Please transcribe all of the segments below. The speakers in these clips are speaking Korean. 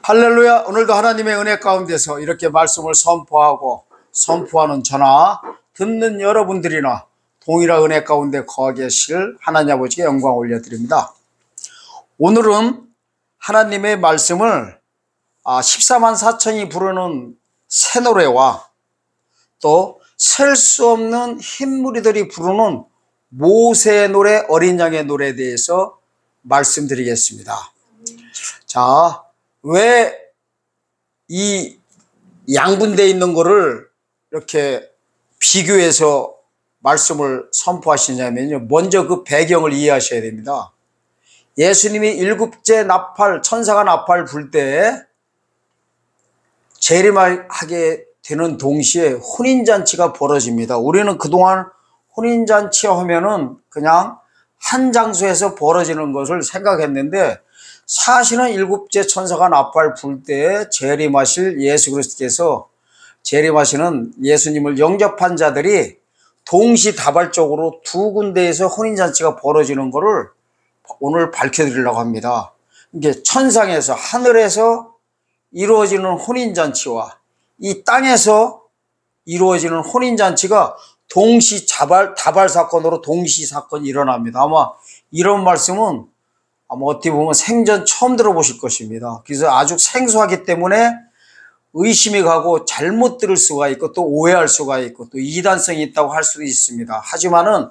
할렐루야. 오늘도 하나님의 은혜 가운데서 이렇게 말씀을 선포하고 선포하는 저나 듣는 여러분들이나 동일한 은혜 가운데 거하게 하실 하나님 아버지께 영광 올려드립니다. 오늘은 하나님의 말씀을 14만 4천이 부르는 새 노래와 또 셀 수 없는 흰무리들이 부르는 모세의 노래, 어린 양의 노래에 대해서 말씀드리겠습니다. 자, 왜 이 양분되어 있는 거를 이렇게 비교해서 말씀을 선포하시냐면요, 먼저 그 배경을 이해하셔야 됩니다. 예수님이 일곱째 나팔, 천사가 나팔 불 때 재림하게 되는 동시에 혼인잔치가 벌어집니다. 우리는 그동안 혼인잔치 하면은 그냥 한 장소에서 벌어지는 것을 생각했는데, 사실은 일곱째 천사가 나팔 불 때 재림하실 예수 그리스도께서 재림하시는 예수님을 영접한 자들이 동시다발적으로 두 군데에서 혼인잔치가 벌어지는 것을 오늘 밝혀드리려고 합니다. 이게 천상에서, 하늘에서 이루어지는 혼인잔치와 이 땅에서 이루어지는 혼인잔치가 다발 사건으로 동시 사건이 일어납니다. 아마 이런 말씀은 어떻게 보면 생전 처음 들어보실 것입니다. 그래서 아주 생소하기 때문에 의심이 가고 잘못 들을 수가 있고 또 오해할 수가 있고 또 이단성이 있다고 할 수도 있습니다. 하지만은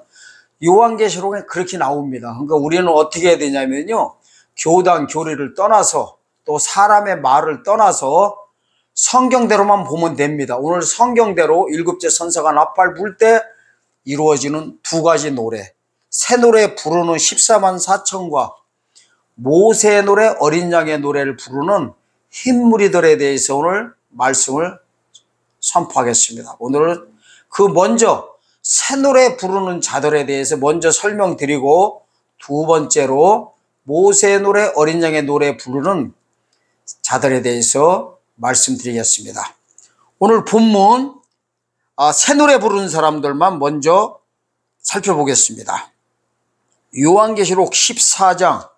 요한계시록에 그렇게 나옵니다. 그러니까 우리는 어떻게 해야 되냐면요, 교단 교리를 떠나서 또 사람의 말을 떠나서 성경대로만 보면 됩니다. 오늘 성경대로 일곱째 천사가 나팔 불 때 이루어지는 두 가지 노래, 새 노래 부르는 14만 4천과 모세의 노래, 어린 양의 노래를 부르는 흰무리들에 대해서 오늘 말씀을 선포하겠습니다. 오늘은 먼저 새 노래 부르는 자들에 대해서 먼저 설명드리고, 두 번째로 모세의 노래, 어린 양의 노래 부르는 자들에 대해서 말씀드리겠습니다. 오늘 본문 새 노래 부르는 사람들만 먼저 살펴보겠습니다. 요한계시록 14장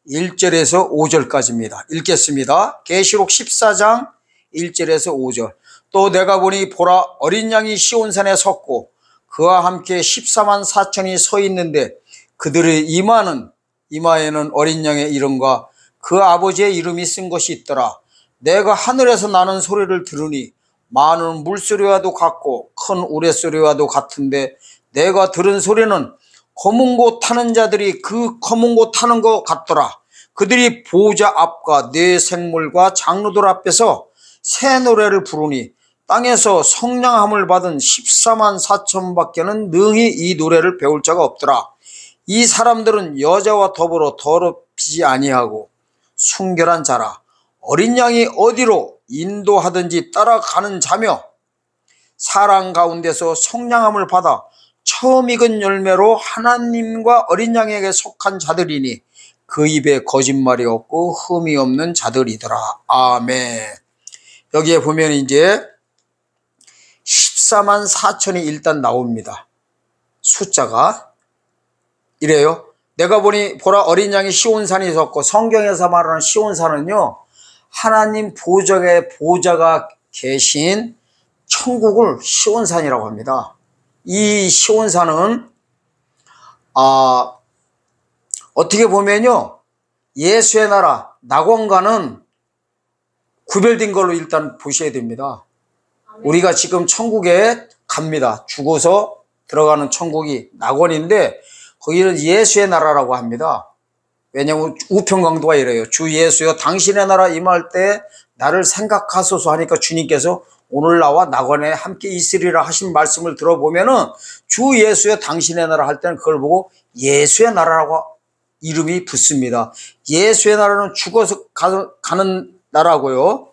1절에서 5절까지입니다. 읽겠습니다. 계시록 14장 1절에서 5절. 또 내가 보니 보라, 어린 양이 시온산에 섰고 그와 함께 14만 4천이 서 있는데 그들의 이마에는 어린 양의 이름과 그 아버지의 이름이 쓴 것이 있더라. 내가 하늘에서 나는 소리를 들으니 많은 물소리와도 같고 큰 우레소리와도 같은데, 내가 들은 소리는 검은 고 타는 자들이 그 검은 고 타는 것 같더라. 그들이 보좌 앞과 네 생물과 장로들 앞에서 새 노래를 부르니 땅에서 성량함을 받은 14만 4천 밖에는 능히 이 노래를 배울 자가 없더라. 이 사람들은 여자와 더불어 더럽히지 아니하고 순결한 자라. 어린 양이 어디로 인도하든지 따라가는 자며 사랑 가운데서 성량함을 받아 처음 익은 열매로 하나님과 어린 양에게 속한 자들이니 그 입에 거짓말이 없고 흠이 없는 자들이더라. 아멘. 여기에 보면 이제 14만 4천이 일단 나옵니다. 숫자가 이래요. 내가 보니 보라, 어린 양이 시온산에 섰고, 성경에서 말하는 시온산은요, 하나님 보좌가 계신 천국을 시온산이라고 합니다. 이 시온산은 어떻게 보면요, 예수의 나라 낙원과는 구별된 걸로 일단 보셔야 됩니다. 우리가 지금 천국에 갑니다. 죽어서 들어가는 천국이 낙원인데 거기는 예수의 나라라고 합니다. 왜냐하면 우편강도가 이래요. 주 예수여, 당신의 나라 임할 때 나를 생각하소서 하니까 주님께서 오늘 나와 낙원에 함께 있으리라 하신 말씀을 들어보면은 주 예수여 당신의 나라 할 때는 그걸 보고 예수의 나라라고 이름이 붙습니다. 예수의 나라는 죽어서 가는 나라고요.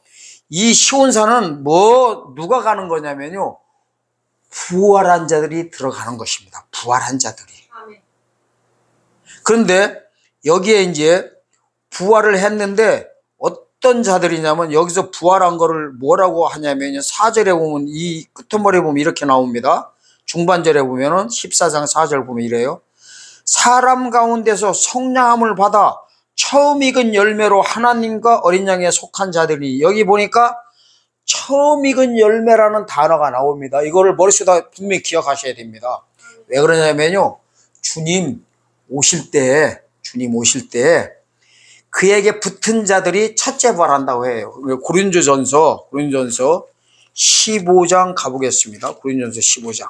이 시온산은 누가 가는 거냐면요, 부활한 자들이 들어가는 것입니다. 부활한 자들이. 그런데 여기에 이제 부활을 했는데 어떤 자들이냐면, 여기서 부활한 거를 뭐라고 하냐면요, 4절에 보면, 이 끝머리에 보면 이렇게 나옵니다. 중반절에 보면은 14장 4절 보면 이래요. 사람 가운데서 성량함을 받아 처음 익은 열매로 하나님과 어린 양에 속한 자들이, 여기 보니까 처음 익은 열매라는 단어가 나옵니다. 이거를 머릿속에 분명히 기억하셔야 됩니다. 왜 그러냐면요, 주님 오실 때 그에게 붙은 자들이 첫째 부활한다고 해요. 고린도전서 15장 가보겠습니다. 고린도전서 15장.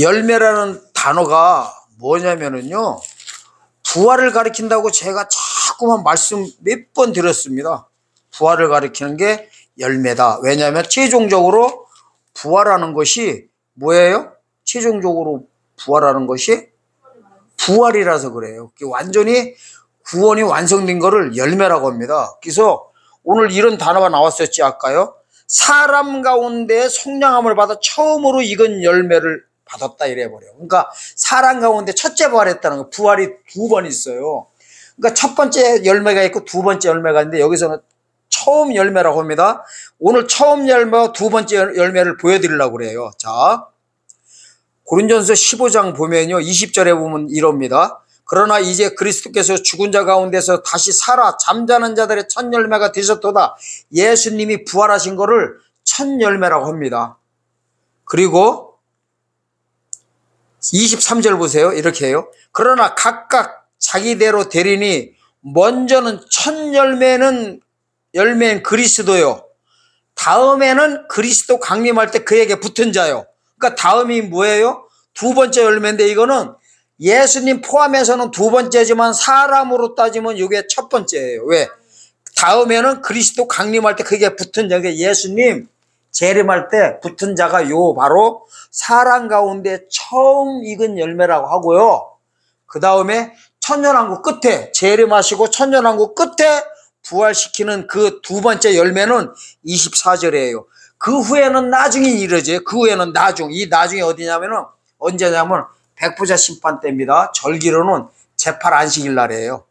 열매라는 단어가 뭐냐면은요, 부활을 가리킨다고 제가 자꾸만 말씀 몇 번 드렸습니다. 부활을 가리키는 게 열매다. 왜냐하면 최종적으로 부활하는 것이 뭐예요? 최종적으로 부활하는 것이 부활이라서 그래요. 완전히 구원이 완성된 거를 열매라고 합니다. 그래서 오늘 이런 단어가 나왔었지 아까요. 사람 가운데 속량함을 받아 처음으로 익은 열매를 받았다 이래 버려요. 그러니까 사람 가운데 첫째 부활했다는 거, 부활이 두 번 있어요. 그러니까 첫 번째 열매가 있고 두 번째 열매가 있는데 여기서는 처음 열매라고 합니다. 오늘 처음 열매와 두 번째 열매를 보여드리려고 그래요. 자, 고린도전서 15장 보면요, 20절에 보면 이럽니다. 그러나 이제 그리스도께서 죽은 자 가운데서 다시 살아 잠자는 자들의 첫 열매가 되셨도다. 예수님이 부활하신 거를 첫 열매라고 합니다. 그리고 23절 보세요. 이렇게 해요. 그러나 각각 자기대로 되리니 먼저는 첫 열매인 그리스도요. 다음에는 그리스도 강림할 때 그에게 붙은 자요. 그러니까 다음이 뭐예요? 두 번째 열매인데 이거는 예수님 포함해서는 두 번째지만 사람으로 따지면 이게 첫 번째예요. 왜? 다음에는 그리스도 강림할 때 그게 붙은 자가 예수님 재림할 때 붙은 자가 요 바로 사람 가운데 처음 익은 열매라고 하고요. 그 다음에 천년왕국 끝에 재림하시고 천년왕국 끝에 부활시키는 그 두 번째 열매는 24절이에요. 그 후에는 나중에 이르죠. 그 후에는 이 나중이 어디냐면은 언제냐면 백부자 심판 때입니다. 절기로는 제팔 안식일 날이에요.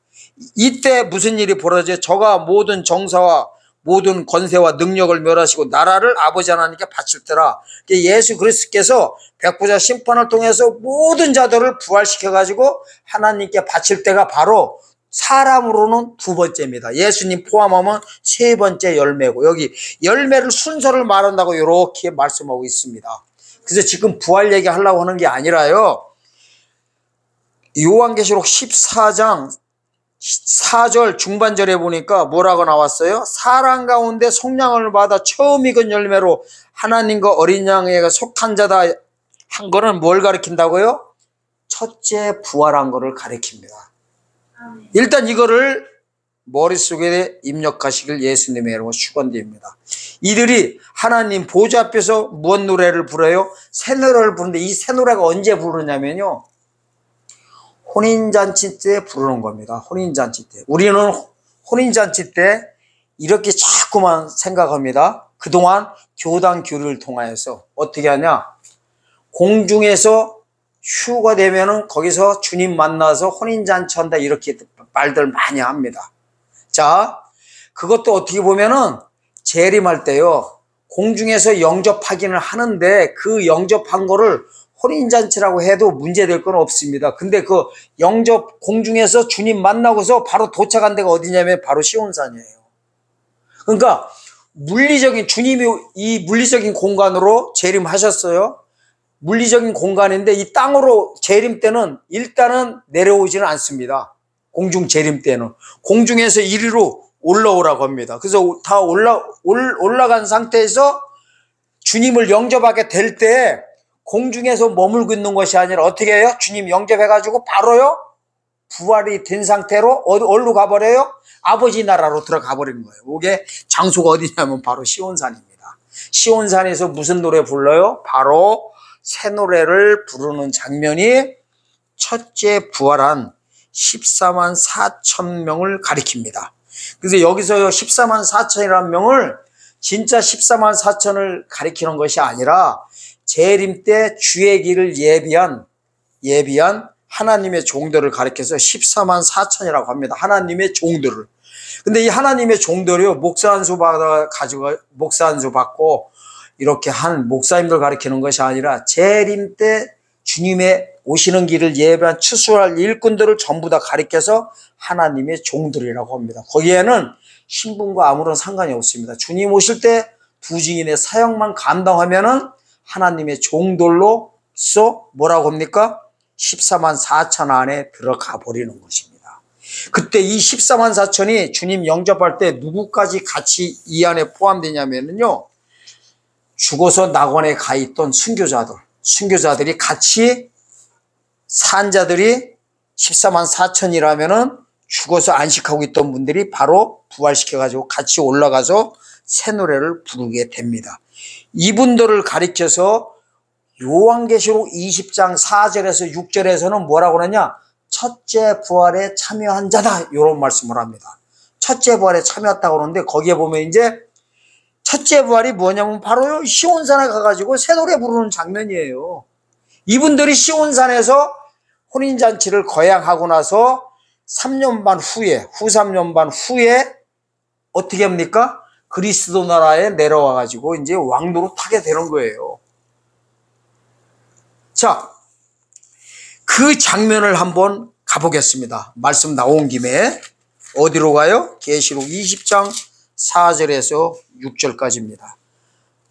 이때 무슨 일이 벌어져요? 저가 모든 정사와 모든 권세와 능력을 멸하시고 나라를 아버지 하나님께 바칠 때라. 예수 그리스도께서 백부자 심판을 통해서 모든 자들을 부활시켜가지고 하나님께 바칠 때가 바로 사람으로는 두 번째입니다. 예수님 포함하면 세 번째 열매고, 여기 열매를 순서를 말한다고 이렇게 말씀하고 있습니다. 그래서 지금 부활 얘기하려고 하는 게 아니라요, 요한계시록 14장 4절 중반절에 보니까 뭐라고 나왔어요? 사람 가운데 속량을 받아 처음 익은 열매로 하나님과 어린 양에게 속한 자다 한 거는 뭘 가리킨다고요? 첫째 부활한 거를 가리킵니다. 일단 이거를 머릿속에 입력하시길 예수님의 이름으로 축원드립니다. 이들이 하나님 보좌 앞에서 무엇 노래를 부르요? 새 노래를 부르는데 이 새 노래가 언제 부르냐면요, 혼인잔치 때 부르는 겁니다. 혼인잔치 때. 우리는 혼인잔치 때 이렇게 자꾸만 생각합니다. 그동안 교단 교류를 통하여서 어떻게 하냐, 공중에서 휴가 되면은 거기서 주님 만나서 혼인잔치 한다 이렇게 말들 많이 합니다. 자, 그것도 어떻게 보면은 재림할 때요, 공중에서 영접하기는 하는데 그 영접한 거를 혼인잔치라고 해도 문제될 건 없습니다. 근데 그 영접 공중에서 주님 만나고서 바로 도착한 데가 어디냐면 바로 시온산이에요. 그러니까 물리적인, 주님이 이 물리적인 공간으로 재림하셨어요. 물리적인 공간인데 이 땅으로 재림 때는 일단은 내려오지는 않습니다. 공중 재림 때는 공중에서 이리로 올라오라고 합니다. 그래서 다 올라간 상태에서 주님을 영접하게 될 때 공중에서 머물고 있는 것이 아니라 어떻게 해요? 주님 영접해가지고 바로요, 부활이 된 상태로 어디로 가버려요? 아버지 나라로 들어가 버리는 거예요. 이게 장소가 어디냐면 바로 시온산입니다. 시온산에서 무슨 노래 불러요? 바로 새 노래를 부르는 장면이 첫째 부활한 14만 4천 명을 가리킵니다. 그래서 여기서 14만 4천이라는 명을 진짜 14만 4천을 가리키는 것이 아니라 재림 때 주의 길을 예비한 하나님의 종들을 가리켜서 14만 4천이라고 합니다. 하나님의 종들을. 근데 이 하나님의 종들이요, 목사 한 수 받고 이렇게 한 목사님들 가리키는 것이 아니라 재림 때 주님의 오시는 길을 예배한 추수할 일꾼들을 전부 다 가리켜서 하나님의 종들이라고 합니다. 거기에는 신분과 아무런 상관이 없습니다. 주님 오실 때 두 증인의 사역만 감당하면은 하나님의 종들로서 뭐라고 합니까? 14만 4천 안에 들어가 버리는 것입니다. 그때 이 14만 4천이 주님 영접할 때 누구까지 같이 이 안에 포함되냐면요, 죽어서 낙원에 가 있던 순교자들이 같이 산 자들이 14만 4천이라면은 죽어서 안식하고 있던 분들이 바로 부활시켜가지고 같이 올라가서 새 노래를 부르게 됩니다. 이분들을 가리켜서 요한계시록 20장 4절에서 6절에서는 뭐라고 하느냐? 첫째 부활에 참여한 자다, 이런 말씀을 합니다. 첫째 부활에 참여했다고 그러는데, 거기에 보면 이제 첫째 부활이 뭐냐면 바로 시온산에 가가지고 새 노래 부르는 장면이에요. 이분들이 시온산에서 혼인잔치를 거양하고 나서 3년 반 후에, 후 3년 반 후에 어떻게 합니까? 그리스도 나라에 내려와가지고 이제 왕노로 타게 되는 거예요. 자, 그 장면을 한번 가보겠습니다. 말씀 나온 김에. 어디로 가요? 계시록 20장 4절에서 6절까지입니다.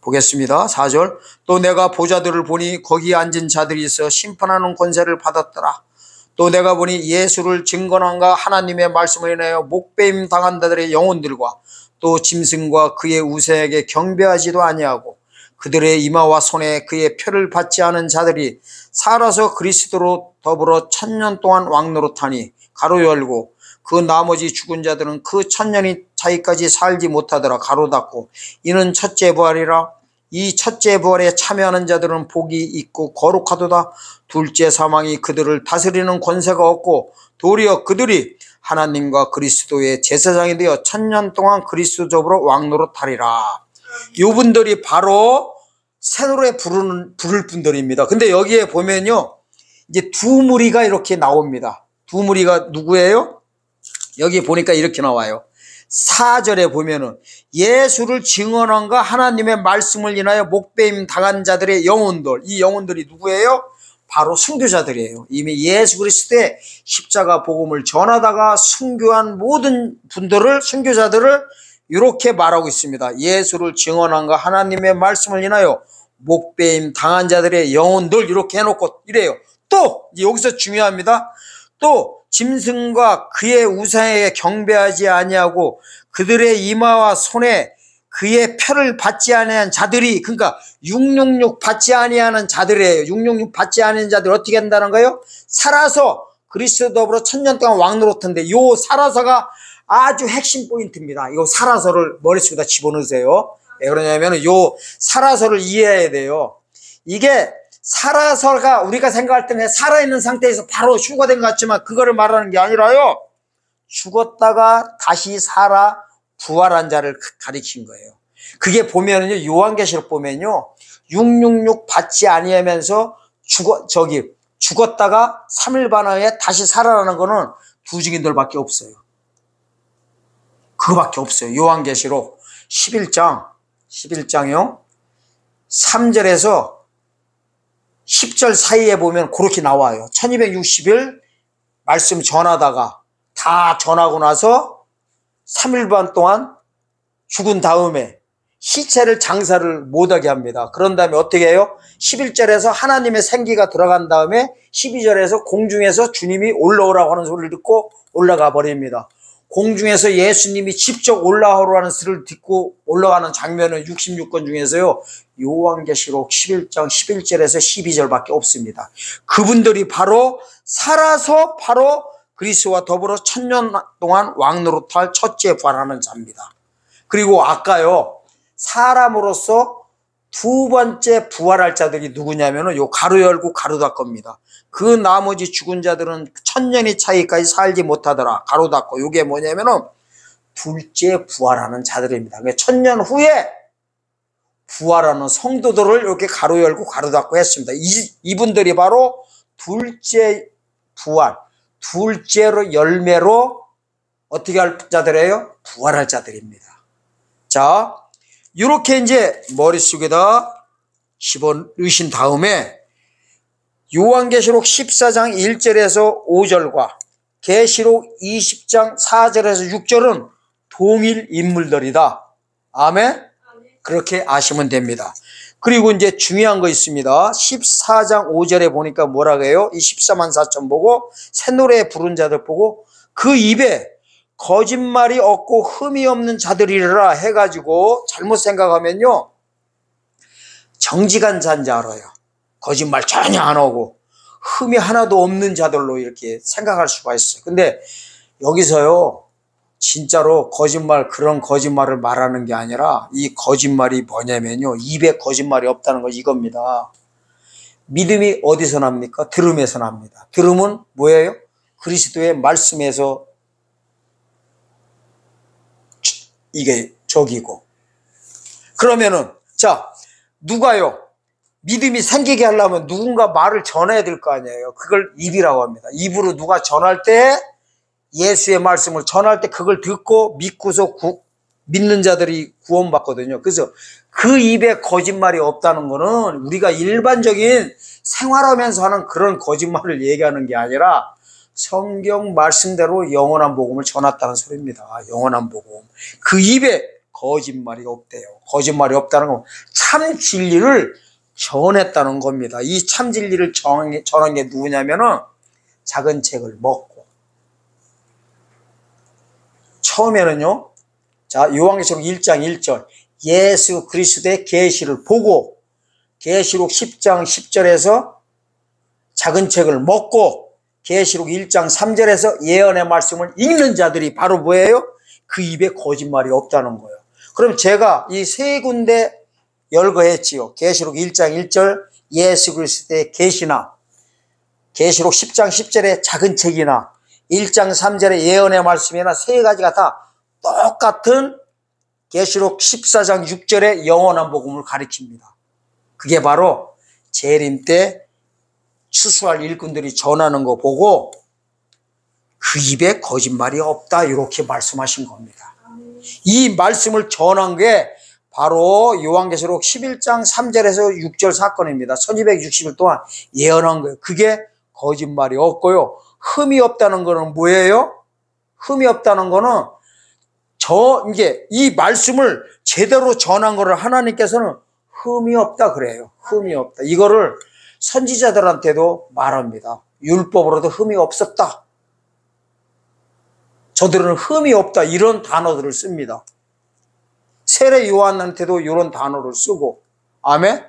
보겠습니다. 4절. 또 내가 보좌들을 보니 거기 앉은 자들이 있어 심판하는 권세를 받았더라. 또 내가 보니 예수를 증거한가 하나님의 말씀을 인하여 목배임 당한 자들의 영혼들과 또 짐승과 그의 우세에게 경배하지도 아니하고 그들의 이마와 손에 그의 표를 받지 않은 자들이 살아서 그리스도로 더불어 1000년 동안 왕노릇하니 가로 열고, 그 나머지 죽은 자들은 그 1000년이 차이까지 살지 못하더라, 가로 닫고. 이는 첫째 부활이라. 이 첫째 부활에 참여하는 자들은 복이 있고 거룩하도다. 둘째 사망이 그들을 다스리는 권세가 없고 도리어 그들이 하나님과 그리스도의 제사장이 되어 1000년 동안 그리스도 더불어 왕노릇하리라. 이분들이 바로 새 노래 부를 분들입니다. 근데 여기에 보면요, 이제 두 무리가 이렇게 나옵니다. 두 무리가 누구예요? 여기 보니까 이렇게 나와요. 4절에 보면은 예수를 증언한가 하나님의 말씀을 인하여 목배임 당한 자들의 영혼들, 이 영혼들이 누구예요? 바로 순교자들이에요. 이미 예수 그리스도의 십자가 복음을 전하다가 순교한 모든 분들을, 순교자들을 이렇게 말하고 있습니다. 예수를 증언한가 하나님의 말씀을 인하여 목배임 당한 자들의 영혼들, 이렇게 해놓고 이래요. 또 여기서 중요합니다. 또 짐승과 그의 우상에게 경배하지 아니하고 그들의 이마와 손에 그의 표를 받지 아니한 자들이, 그러니까 666 받지 아니하는 자들이에요. 666 받지 않은 자들 어떻게 한다는 거예요? 살아서 그리스도 더불어 1000년 동안 왕노릇한데, 요 살아서가 아주 핵심 포인트입니다. 이거 살아서를 머릿속에다 집어넣으세요. 왜 그러냐면 요 살아서를 이해해야 돼요. 이게 살아서가 우리가 생각할 때는 살아있는 상태에서 바로 휴가된 것 같지만 그거를 말하는 게 아니라요, 죽었다가 다시 살아 부활한 자를 가리킨 거예요. 그게 보면은요, 요한계시록 보면요, 666 받지 아니하면서 죽었다가 3일 반후에 다시 살아나는 거는 두 증인들밖에 없어요. 그거밖에 없어요. 요한계시록 11장이요 3절에서 10절 사이에 보면 그렇게 나와요. 1260일 말씀 전하다가 다 전하고 나서 3일 반 동안 죽은 다음에 시체를 장사를 못하게 합니다. 그런 다음에 어떻게 해요? 11절에서 하나님의 생기가 들어간 다음에 12절에서 공중에서 주님이 올라오라고 하는 소리를 듣고 올라가 버립니다. 공중에서 예수님이 직접 올라오라는 소리를 듣고 올라가는 장면은 66권 중에서요, 요한계시록 11장 11절에서 12절밖에 없습니다. 그분들이 바로 살아서 바로 그리스도와 더불어 1000년 동안 왕노릇할 첫째 부활하는 자입니다. 그리고 아까요, 사람으로서 두 번째 부활할 자들이 누구냐면은 요 가로 열고 가로 닫고입니다. 그 나머지 죽은 자들은 1000년이 차이까지 살지 못하더라, 가로 닫고. 요게 뭐냐면은 둘째 부활하는 자들입니다. 1000년 후에 부활하는 성도들을 이렇게 가로 열고 가로 닫고 했습니다. 이분들이 바로 둘째 부활, 둘째로 열매로 어떻게 할 자들이에요? 부활할 자들입니다. 자, 이렇게 이제 머릿속에다 집어넣으신 다음에 요한계시록 14장 1절에서 5절과 계시록 20장 4절에서 6절은 동일 인물들이다. 아멘? 그렇게 아시면 됩니다. 그리고 이제 중요한 거 있습니다. 14장 5절에 보니까 뭐라고 해요? 이 14만 4천 보고 새노래 부른 자들 보고 그 입에 거짓말이 없고 흠이 없는 자들이라 해가지고 잘못 생각하면요, 정직한 자인 줄 알아요. 거짓말 전혀 안 하고 흠이 하나도 없는 자들로 이렇게 생각할 수가 있어요. 근데 여기서요, 진짜로 거짓말, 그런 거짓말을 말하는 게 아니라 이 거짓말이 뭐냐면요, 입에 거짓말이 없다는 거 이겁니다. 믿음이 어디서 납니까? 들음에서 납니다. 들음은 뭐예요? 그리스도의 말씀에서 이게 적이고. 그러면은 자, 누가요? 믿음이 생기게 하려면 누군가 말을 전해야 될 거 아니에요. 그걸 입이라고 합니다. 입으로 누가 전할 때, 예수의 말씀을 전할 때 그걸 듣고 믿고서 믿는 자들이 구원받거든요. 그래서 그 입에 거짓말이 없다는 거는 우리가 일반적인 생활하면서 하는 그런 거짓말을 얘기하는 게 아니라 성경 말씀대로 영원한 복음을 전했다는 소리입니다. 영원한 복음. 그 입에 거짓말이 없대요. 거짓말이 없다는 건 참 진리를 전했다는 겁니다. 이 참 진리를 전한 게 누구냐면은 작은 책을 먹고. 처음에는요, 자, 요한계시록 1장 1절 예수 그리스도의 계시를 보고, 계시록 10장 10절에서 작은 책을 먹고, 계시록 1장 3절에서 예언의 말씀을 읽는 자들이 바로 뭐예요? 그 입에 거짓말이 없다는 거예요. 그럼 제가 이 세 군데 열거했지요. 계시록 1장 1절 예수 그리스도의 계시나, 계시록 10장 10절의 작은 책이나, 1장 3절의 예언의 말씀이나 세 가지가 다 똑같은 계시록 14장 6절의 영원한 복음을 가리킵니다. 그게 바로 재림 때 추수할 일꾼들이 전하는 거 보고 그 입에 거짓말이 없다, 이렇게 말씀하신 겁니다. 이 말씀을 전한 게 바로 요한계시록 11장 3절에서 6절 사건입니다. 1260일 동안 예언한 거예요. 그게 거짓말이 없고요, 흠이 없다는 거는 뭐예요? 흠이 없다는 거는 이게 이 말씀을 제대로 전한 거를 하나님께서는 흠이 없다 그래요. 흠이 없다. 이거를 선지자들한테도 말합니다. 율법으로도 흠이 없었다. 저들은 흠이 없다, 이런 단어들을 씁니다. 세례 요한한테도 이런 단어를 쓰고, 아멘?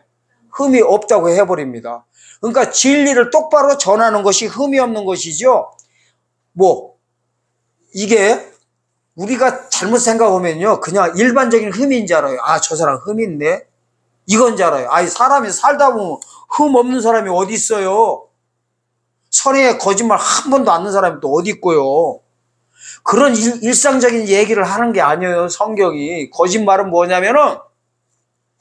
흠이 없다고 해버립니다. 그러니까 진리를 똑바로 전하는 것이 흠이 없는 것이죠. 이게 우리가 잘못 생각하면요, 그냥 일반적인 흠인 줄 알아요. 아, 저 사람 흠 있네, 이건 줄 알아요. 아니, 사람이 살다 보면 흠 없는 사람이 어디 있어요? 선의의 거짓말 한 번도 안 하는 사람이 또 어디 있고요. 그런 일상적인 얘기를 하는 게 아니에요, 성경이. 거짓말은 뭐냐면은,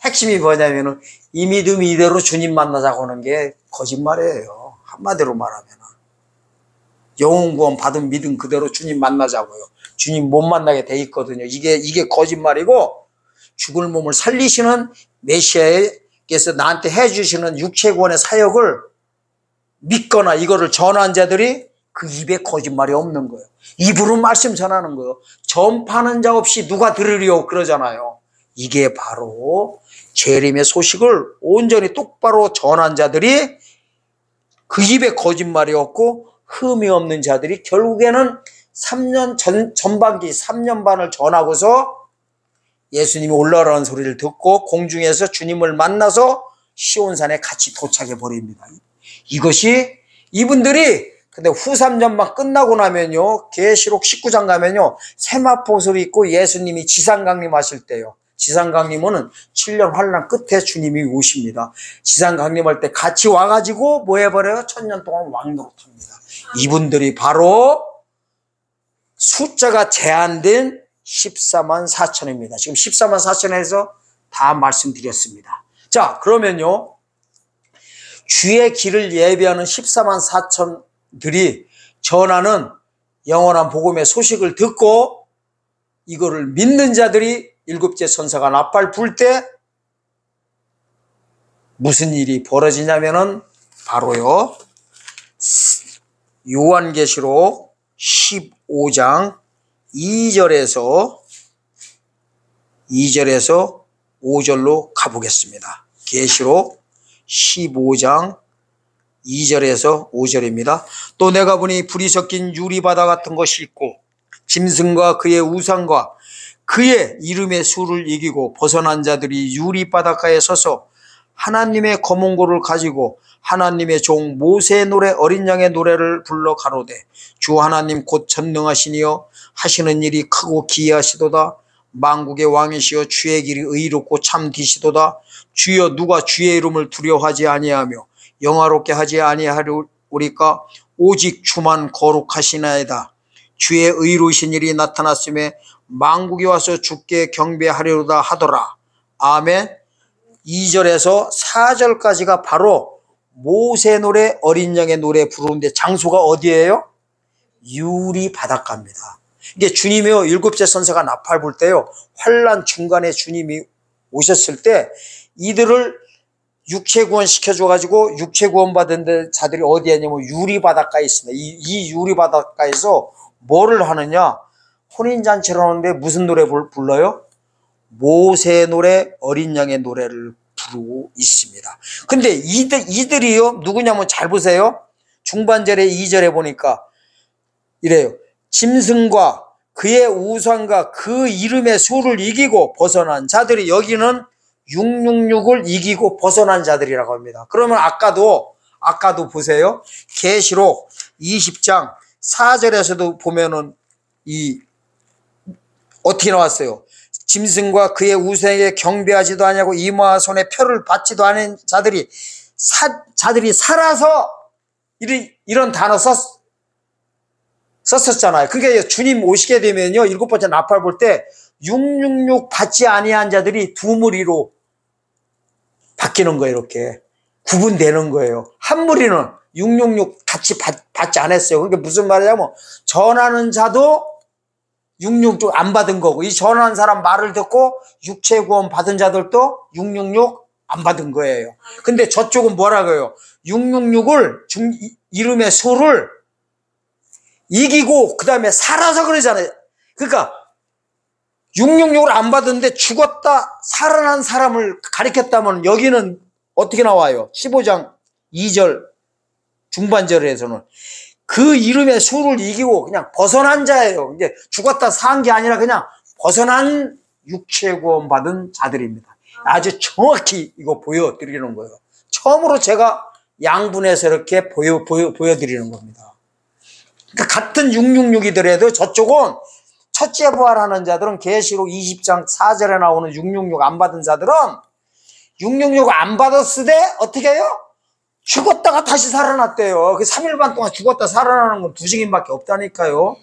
핵심이 뭐냐면은, 이 믿음 이대로 주님 만나자고 하는 게 거짓말이에요. 한마디로 말하면. 영혼 구원 받은 믿음 그대로 주님 만나자고요. 주님 못 만나게 돼 있거든요. 이게 거짓말이고, 죽을 몸을 살리시는 메시아께서 나한테 해주시는 육체 구원의 사역을 믿거나 이거를 전한 자들이 그 입에 거짓말이 없는 거예요. 입으로 말씀 전하는 거예요. 전파하는 자 없이 누가 들으리요 그러잖아요. 이게 바로 재림의 소식을 온전히 똑바로 전한 자들이, 그 입에 거짓말이 없고 흠이 없는 자들이 결국에는 3년 전반기 3년 반을 전하고서 예수님이 올라오라는 소리를 듣고 공중에서 주님을 만나서 시온산에 같이 도착해 버립니다. 이것이 이분들이, 근데 후 3년만 끝나고 나면요, 계시록 19장 가면요, 세마포를 입고 예수님이 지상강림하실 때요. 지상강림은 7년 환난 끝에 주님이 오십니다. 지상강림할 때 같이 와가지고 뭐 해버려요? 1000년 동안 왕노릇합니다. 이분들이 바로 숫자가 제한된 14만 4천입니다. 지금 14만 4천에서 다 말씀드렸습니다. 자, 그러면요, 주의 길을 예비하는 14만 4천들이 전하는 영원한 복음의 소식을 듣고 이거를 믿는 자들이 일곱째 천사가 나팔 불 때 무슨 일이 벌어지냐면은 바로요. 요한계시록 15장 2절에서 5절로 가보겠습니다. 계시록 15장 2절에서 5절입니다. 또 내가 보니 불이 섞인 유리바다 같은 것이 있고 짐승과 그의 우상과 그의 이름의 수를 이기고 벗어난 자들이 유리바닷가에 서서 하나님의 거문고를 가지고 하나님의 종 모세의 노래 어린 양의 노래를 불러 가로되 주 하나님 곧 전능하시니여 하시는 일이 크고 기이하시도다. 만국의 왕이시여 주의 길이 의롭고 참되시도다. 주여 누가 주의 이름을 두려워하지 아니하며 영화롭게 하지 아니하리까 오직 주만 거룩하시나이다. 주의 의로우신 일이 나타났음에 만국이 와서 주께 경배하리로다 하더라. 아멘. 2절에서 4절까지가 바로 모세 노래 어린 양의 노래 부르는데 장소가 어디예요? 유리 바닷가입니다. 이게 주님이요 일곱째 선사가 나팔 불 때요 환난 중간에 주님이 오셨을 때 이들을 육체 구원 시켜줘 가지고 육체 구원 받은 자들이 어디에 있냐면 유리 바닷가에 있습니다. 이 유리 바닷가에서 뭐를 하느냐? 혼인잔치를 하는데 무슨 노래 불러요? 모세 노래 어린 양의 노래를 부르고 있습니다. 근데 이들이요 누구냐면 잘 보세요. 중반절에 2절에 보니까 이래요. 짐승과 그의 우상과 그 이름의 수를 이기고 벗어난 자들이, 여기는 666을 이기고 벗어난 자들이라고 합니다. 그러면 아까도 보세요. 계시록 20장 4절에서도 보면은 어떻게 나왔어요? 짐승과 그의 우상에게 경배하지도 아니하고 이마와 손에 표를 받지도 않은 자들이 살아서 이런 단어 썼었잖아요. 그러니까 주님 오시게 되면요, 일곱 번째 나팔 볼 때 666 받지 아니한 자들이 두 무리로 바뀌는 거예요. 이렇게 구분되는 거예요. 한 무리는 666 같이 받지 않았어요. 그러니까 무슨 말이냐면 전하는 자도 666 안 받은 거고, 이 전하는 사람 말을 듣고 육체 구원 받은 자들도 666 안 받은 거예요. 근데 저쪽은 뭐라고요? 666을 이름의 수를 이기고 그 다음에 살아서 그러잖아요. 그러니까 666을 안 받았는데 죽었다 살아난 사람을 가리켰다면 여기는 어떻게 나와요? 15장 2절 중반절에서는 그 이름의 수를 이기고 그냥 벗어난 자예요. 이제 죽었다 산 게 아니라 그냥 벗어난 육체 구원 받은 자들입니다. 아주 정확히 이거 보여드리는 거예요. 처음으로 제가 양분해서 이렇게 보여드리는 겁니다. 그러니까 같은 666이더라도 저쪽은 첫째 부활하는 자들은 계시록 20장 4절에 나오는 666 안 받은 자들은 666 안 받았을 때 어떻게 해요? 죽었다가 다시 살아났대요. 그 3일 반 동안 죽었다 살아나는 건 두 증인밖에 없다니까요.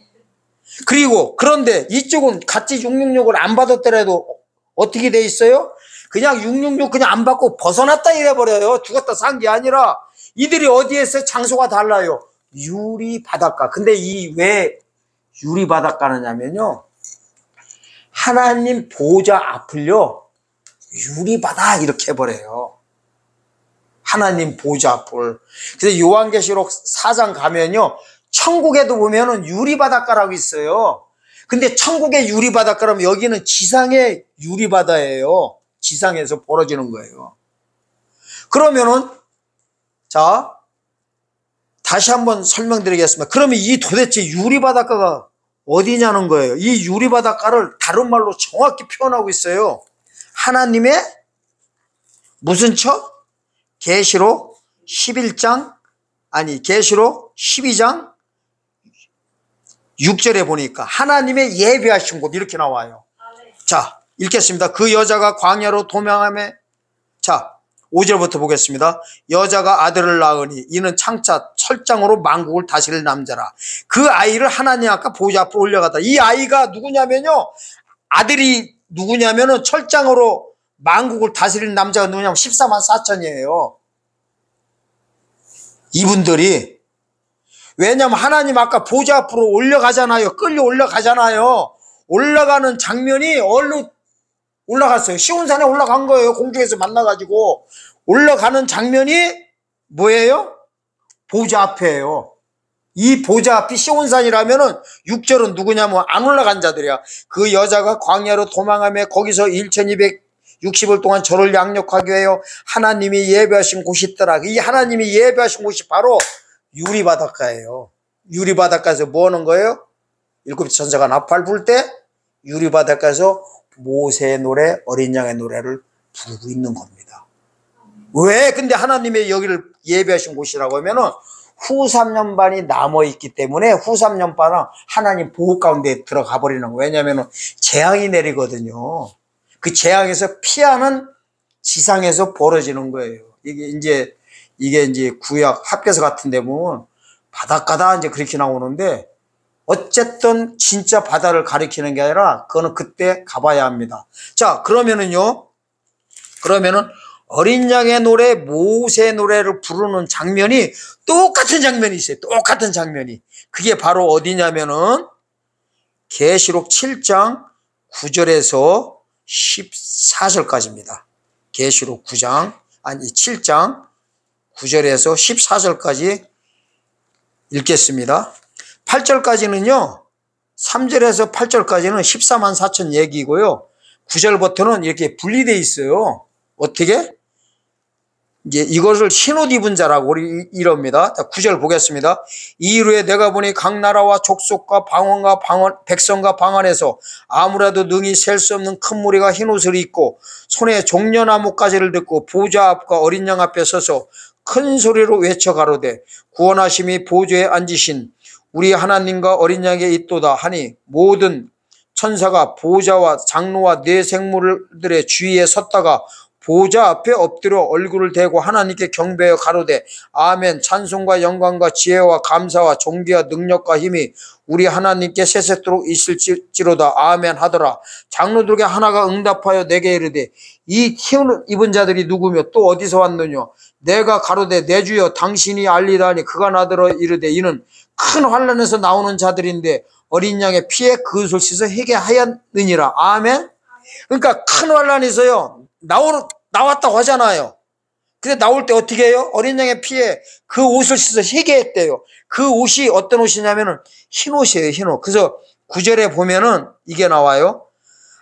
그런데 이쪽은 같이 666을 안 받았더라도 어떻게 돼 있어요? 그냥 666 그냥 안 받고 벗어났다 이래버려요. 죽었다 산 게 아니라. 이들이 어디에 있어요? 장소가 달라요. 유리 바닷가. 근데 왜 유리 바닷가느냐면요, 하나님 보좌 앞을요 유리 바다 이렇게 해버려요. 하나님 보좌 앞을. 그래서 요한계시록 4장 가면요 천국에도 보면은 유리 바닷가라고 있어요. 근데 천국의 유리 바닷가라면 여기는 지상의 유리 바다예요. 지상에서 벌어지는 거예요. 그러면은 자 다시 한번 설명드리겠습니다. 그러면 이 도대체 유리 바닷가가 어디냐는 거예요. 이 유리 바닷가를 다른 말로 정확히 표현하고 있어요. 하나님의 무슨 처? 계시록 12장 6절에 보니까 하나님의 예비하신 곳 이렇게 나와요. 자, 읽겠습니다. 그 여자가 광야로 도망하며, 자 5절부터 보겠습니다. 여자가 아들을 낳으니 이는 창차 철장으로 만국을 다스릴 남자라. 그 아이를 하나님 아까 보좌 앞으로 올려갔다. 이 아이가 누구냐면요, 아들이 누구냐면은 철장으로 만국을 다스리는 남자가 누구냐면 14만 4천이에요. 이분들이. 왜냐면 하나님 아까 보좌 앞으로 올려가잖아요. 끌려 올라가잖아요. 올라가는 장면이 얼른 올라갔어요. 시온산에 올라간 거예요. 공중에서 만나가지고 올라가는 장면이 뭐예요? 보좌 앞에요. 이 보좌 앞이 시온산이라면은 6절은 누구냐면 안 올라간 자들이야. 그 여자가 광야로 도망하며 거기서 1260일 동안 저를 양육하기 위하여 하나님이 예배하신 곳이 있더라. 이 하나님이 예배하신 곳이 바로 유리바닷가예요. 유리바닷가에서 뭐 하는 거예요? 일곱 천사가 나팔 불 때 유리바닷가에서 모세의 노래, 어린 양의 노래를 부르고 있는 겁니다. 왜 근데 하나님의 여기를 예배하신 곳이라고 하면은 후 3년반이 남아있기 때문에 후 3년반은 하나님 보호 가운데 들어가 버리는 거예요. 왜냐하면 재앙이 내리거든요. 그 재앙에서 피하는 지상에서 벌어지는 거예요. 이게 이제 구약 합계서 같은 데 보면 바닷가다 이제 그렇게 나오는데 어쨌든 진짜 바다를 가리키는 게 아니라 그거는 그때 가봐야 합니다. 자, 그러면은 어린 양의 노래, 모세 노래를 부르는 장면이 똑같은 장면이 있어요. 똑같은 장면이. 그게 바로 어디냐면은 계시록 7장 9절에서 14절까지입니다. 계시록 7장 9절에서 14절까지 읽겠습니다. 8절까지는요. 3절에서 8절까지는 14만 4천 얘기고요. 9절부터는 이렇게 분리되어 있어요. 어떻게? 이제 이것을 흰옷 입은 자라고 이럽니다. 9절 보겠습니다. 이후에 내가 보니 각 나라와 족속과 방언과 백성과 방언에서 아무래도 능히 셀 수 없는 큰 무리가 흰옷을 입고 손에 종려나무 가지를 듣고 보좌 앞과 어린 양 앞에 서서 큰 소리로 외쳐 가로되 구원하심이 보좌에 앉으신 우리 하나님과 어린 양에 있도다 하니 모든 천사가 보좌와 장로와 네 생물들의 주위에 섰다가 보좌 앞에 엎드려 얼굴을 대고 하나님께 경배하여 가로되 아멘. 찬송과 영광과 지혜와 감사와 존귀와 능력과 힘이 우리 하나님께 세세토록 있을지로다 아멘 하더라. 장로들에게 하나가 응답하여 내게 이르되 이 흰옷 입은 자들이 누구며 또 어디서 왔느냐. 내가 가로되 내 주여 당신이 알리다니 그가 나더러 이르되 이는 큰 환난에서 나오는 자들인데 어린 양의 피에 그것을 씻어 회개하였느니라. 아멘. 그러니까 큰 환난에서요 나왔다고 하잖아요. 근데 나올 때 어떻게 해요? 어린 양의 피에 그 옷을 씻어 회개했대요. 그 옷이 어떤 옷이냐면은 흰 옷이에요. 흰 옷. 그래서 9절에 보면은 이게 나와요.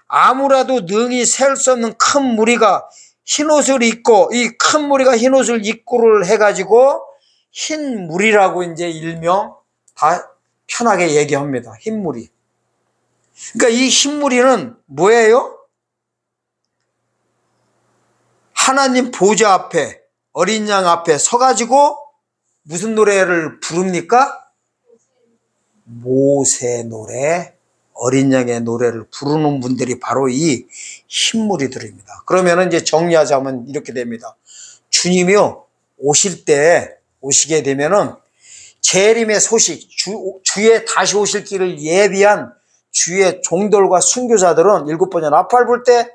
아무라도 능히 셀 수 없는 큰 무리가 흰 옷을 입고 이 큰 무리가 흰 옷을 입고를 해가지고 흰 무리라고 이제 일명 다 편하게 얘기합니다. 흰 무리. 그러니까 이 흰 무리는 뭐예요? 하나님 보좌 앞에 어린 양 앞에 서가지고 무슨 노래를 부릅니까? 모세 노래, 어린 양의 노래를 부르는 분들이 바로 이 흰무리들입니다. 그러면 이제 정리하자면 이렇게 됩니다. 주님이요 오시게 되면은 재림의 소식, 주의 다시 오실 길을 예비한 주의 종들과 순교자들은 일곱 번째 나팔 불 때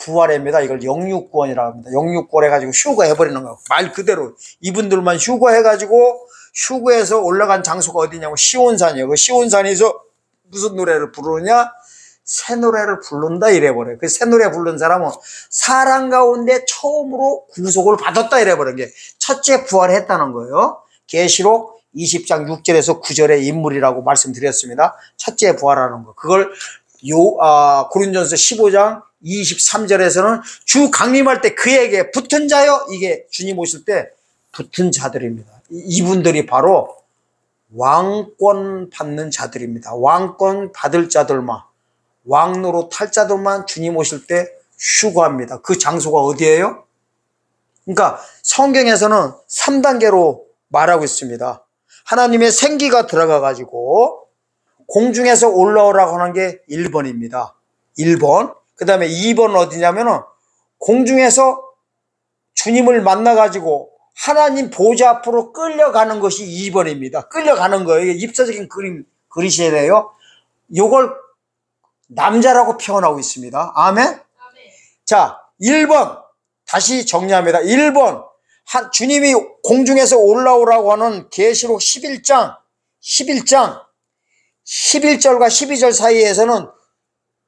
부활합니다. 이걸 영육구원이라고 합니다. 영육구원 해가지고 휴거해버리는 거예요. 말 그대로 이분들만 휴거해가지고 휴거해서 올라간 장소가 어디냐고 시온산이에요. 그 시온산에서 무슨 노래를 부르느냐? 새 노래를 부른다 이래버려요. 그 새 노래 부른 사람은 사람 가운데 처음으로 구속을 받았다 이래버려요. 게 첫째 부활했다는 거예요. 계시록 20장 6절에서 9절의 인물이라고 말씀드렸습니다. 첫째 부활하는 거. 그걸 고린도전서 15장 23절에서는 주 강림할 때 그에게 붙은 자요. 이게 주님 오실 때 붙은 자들입니다. 이분들이 바로 왕권 받는 자들입니다. 왕권 받을 자들만, 왕노로 탈 자들만 주님 오실 때 휴거합니다. 그 장소가 어디예요? 그러니까 성경에서는 3단계로 말하고 있습니다. 하나님의 생기가 들어가 가지고 공중에서 올라오라고 하는 게 1번입니다. 1번. 그 다음에 2번은 어디냐면은 공중에서 주님을 만나가지고 하나님 보좌 앞으로 끌려가는 것이 2번입니다. 끌려가는 거예요. 이게 입사적인 그리셔야 돼요. 요걸 남자라고 표현하고 있습니다. 아멘? 자, 1번. 다시 정리합니다. 1번. 주님이 공중에서 올라오라고 하는 계시록 11장 11절과 12절 사이에서는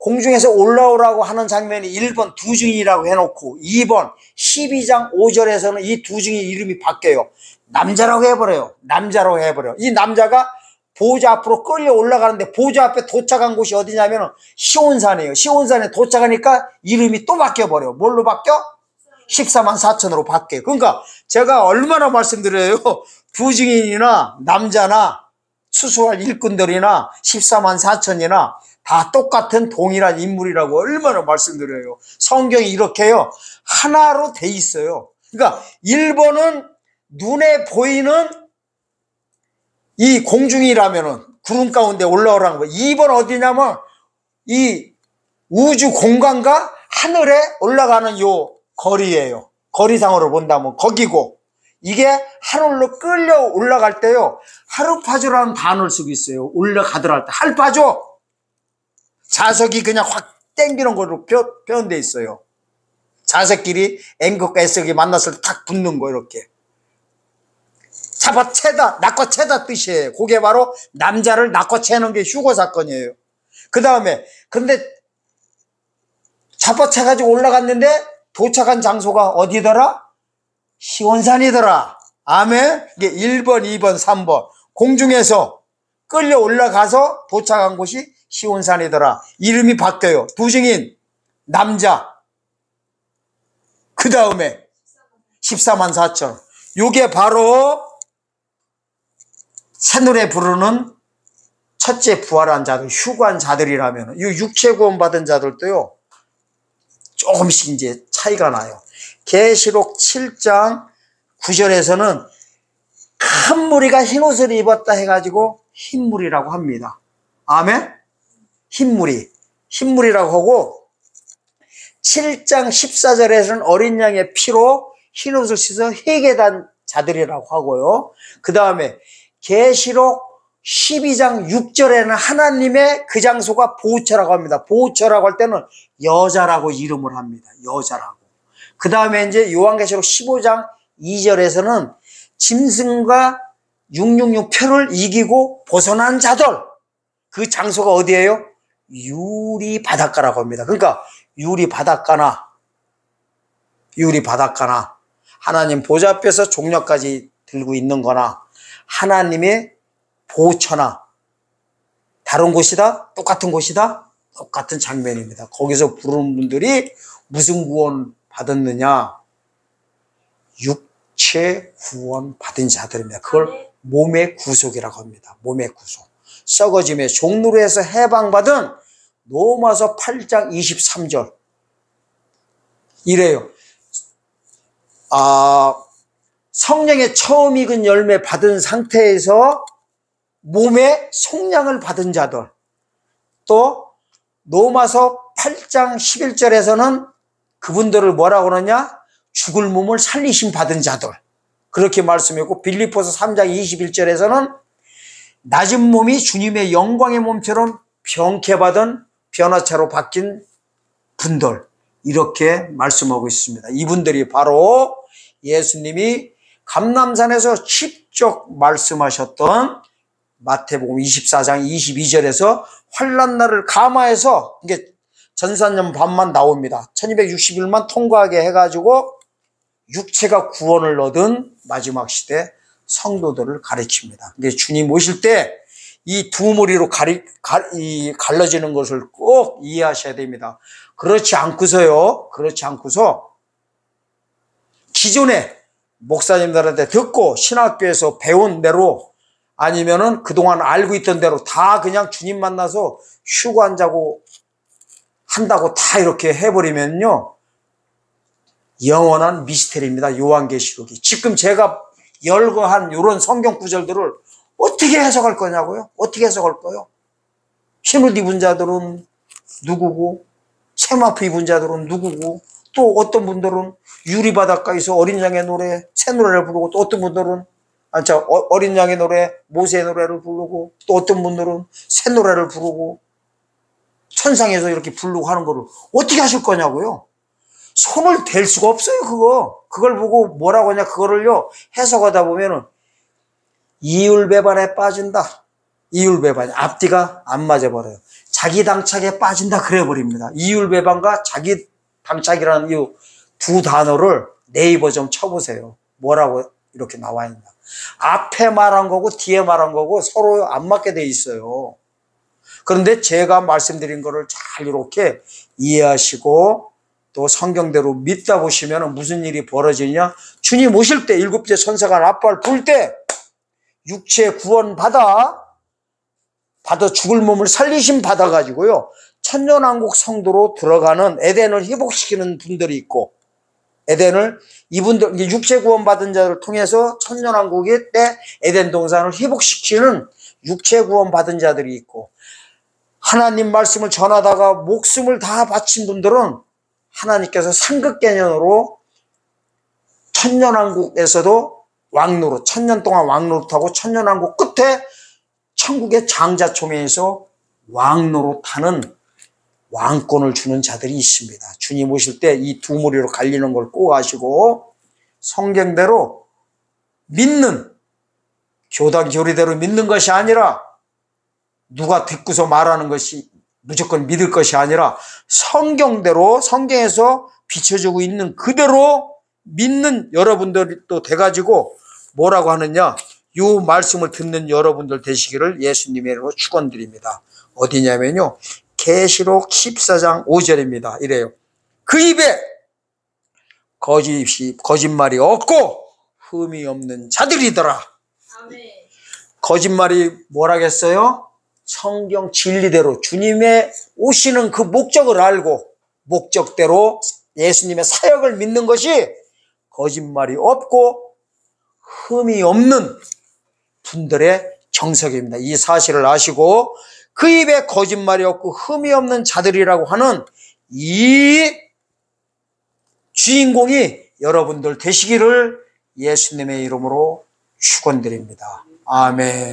공중에서 올라오라고 하는 장면이 1번 두 증인이라고 해놓고 2번 12장 5절에서는 이 두 증인 이름이 바뀌어요. 남자라고 해버려요. 남자라고 해버려요. 이 남자가 보좌 앞으로 끌려 올라가는데 보좌 앞에 도착한 곳이 어디냐면 시온산이에요. 시온산에 도착하니까 이름이 또 바뀌어버려요. 뭘로 바뀌어? 14만 4천으로 바뀌어요. 그러니까 제가 얼마나 말씀드려요. 두 증인이나 남자나 추수할 일꾼들이나 14만 4천이나 다 똑같은 동일한 인물이라고 얼마나 말씀드려요. 성경이 이렇게요. 하나로 돼 있어요. 그러니까 1번은 눈에 보이는 이 공중이라면은 구름 가운데 올라오라는 거예요. 2번 어디냐면 이 우주 공간과 하늘에 올라가는 요 거리예요. 거리상으로 본다면 거기고, 이게 하늘로 끌려 올라갈 때요. 하르파조라는 단어를 쓰고 있어요. 올라가더라 할 때 하르파조. 자석이 그냥 확 땡기는 걸로 표현되어 있어요. 자석끼리 N극과 S극이 만났을 때 탁 붙는 거 이렇게. 잡아채다, 낚아채다 뜻이에요. 그게 바로 남자를 낚아채는 게 휴거 사건이에요. 그 다음에 근데 잡아채가지고 올라갔는데 도착한 장소가 어디더라? 시온산이더라. 아멘. 이게 1번, 2번, 3번. 공중에서 끌려 올라가서 도착한 곳이 시온산이더라. 이름이 바뀌어요. 두 증인, 남자. 그 다음에 14만 4천. 요게 바로 새노래 부르는 첫째 부활한 자들, 휴거한 자들이라면, 이 육체 구원 받은 자들도요, 조금씩 이제 차이가 나요. 계시록 7장 9절에서는 큰 무리가 흰 옷을 입었다 해가지고 흰무리라고 합니다. 아멘? 흰무리라고 하고, 7장 14절에서는 어린 양의 피로 흰 옷을 씻어 회개한 자들이라고 하고요. 그 다음에 계시록 12장 6절에는 하나님의 그 장소가 보호처라고 합니다. 보호처라고 할 때는 여자라고 이름을 합니다. 여자라고. 그 다음에 이제 요한계시록 15장 2절에서는 짐승과 666표를 이기고 벗어난 자들. 그 장소가 어디예요? 유리 바닷가라고 합니다. 그러니까 유리 바닷가나 하나님 보좌 앞에서 종려까지 들고 있는 거나 하나님의 보호처나 다른 곳이다? 똑같은 곳이다? 똑같은 장면입니다. 거기서 부르는 분들이 무슨 구원 받았느냐? 육체 구원 받은 자들입니다. 그걸 몸의 구속이라고 합니다. 몸의 구속. 썩어짐의 종로로 해서 해방받은 로마서 8장 23절. 이래요. 성령의 처음 익은 열매 받은 상태에서 몸의 속량을 받은 자들. 또 로마서 8장 11절에서는 그분들을 뭐라고 그러냐? 죽을 몸을 살리심 받은 자들. 그렇게 말씀했고, 빌립보서 3장 21절에서는 낮은 몸이 주님의 영광의 몸처럼 병케받은 변화체로 바뀐 분들, 이렇게 말씀하고 있습니다. 이분들이 바로 예수님이 감람산에서 직접 말씀하셨던 마태복음 24장 22절에서 환난날을 감화해서, 이게 전산년 반만 나옵니다. 1260일만 통과하게 해가지고 육체가 구원을 얻은 마지막 시대 성도들을 가르칩니다. 근데 주님 오실 때 이 두 무리로 갈라지는 것을 꼭 이해하셔야 됩니다. 그렇지 않고서 기존에 목사님들한테 듣고 신학교에서 배운 대로 아니면은 그동안 알고 있던 대로 다 그냥 주님 만나서 휴가 한다고 다 이렇게 해버리면요, 영원한 미스테리입니다. 요한계시록이. 지금 제가 열거한 이런 성경 구절들을 어떻게 해석할 거냐고요? 어떻게 해석할 거요? 흰옷 입은 자들은 누구고, 세마포 입은 자들은 누구고, 또 어떤 분들은 유리 바닷가에서 어린 양의 노래, 새 노래를 부르고, 또 어떤 분들은 어린 양의 노래, 모세의 노래를 부르고, 또 어떤 분들은 새 노래를 부르고, 천상에서 이렇게 부르고 하는 거를 어떻게 하실 거냐고요? 손을 댈 수가 없어요, 그걸 보고 뭐라고 하냐, 그거를요, 해석하다 보면은 이율배반에 빠진다. 이율배반. 앞뒤가 안 맞아버려요. 자기 당착에 빠진다 그래 버립니다. 이율배반과 자기 당착이라는 이 두 단어를 네이버 좀 쳐보세요. 뭐라고 이렇게 나와 있나. 앞에 말한 거고 뒤에 말한 거고 서로 안 맞게 돼 있어요. 그런데 제가 말씀드린 거를 잘 이렇게 이해하시고 또 성경대로 믿다 보시면 무슨 일이 벌어지냐. 주님 오실 때 일곱째 천사가 나팔 불 때 육체 구원 받아 죽을 몸을 살리심 받아가지고요 천년왕국 성도로 들어가는 에덴을 회복시키는 분들이 있고, 에덴을 이분들 육체 구원 받은 자를 통해서 천년왕국의 때 에덴 동산을 회복시키는 육체 구원 받은 자들이 있고, 하나님 말씀을 전하다가 목숨을 다 바친 분들은 하나님께서 상급 개념으로 천년왕국에서도 왕노릇, 천년 동안 왕노릇하고 천년왕국 끝에 천국의 장자총회에서 왕노릇하는 왕권을 주는 자들이 있습니다. 주님 오실 때 이 두 무리로 갈리는 걸 꼭 아시고 성경대로 믿는, 교단 교리대로 믿는 것이 아니라 누가 듣고서 말하는 것이 무조건 믿을 것이 아니라 성경대로 성경에서 비춰주고 있는 그대로 믿는 여러분들이 또 돼가지고 뭐라고 하느냐, 이 말씀을 듣는 여러분들 되시기를 예수님의 이름으로 축원드립니다. 어디냐면요 계시록 14장 5절입니다. 이래요. 그 입에 거짓말이 없고 흠이 없는 자들이더라. 아멘. 거짓말이 뭐라겠어요? 성경 진리대로 주님의 오시는 그 목적을 알고 목적대로 예수님의 사역을 믿는 것이 거짓말이 없고 흠이 없는 분들의 정석입니다. 이 사실을 아시고 그 입에 거짓말이 없고 흠이 없는 자들이라고 하는 이 주인공이 여러분들 되시기를 예수님의 이름으로 축원드립니다. 아멘.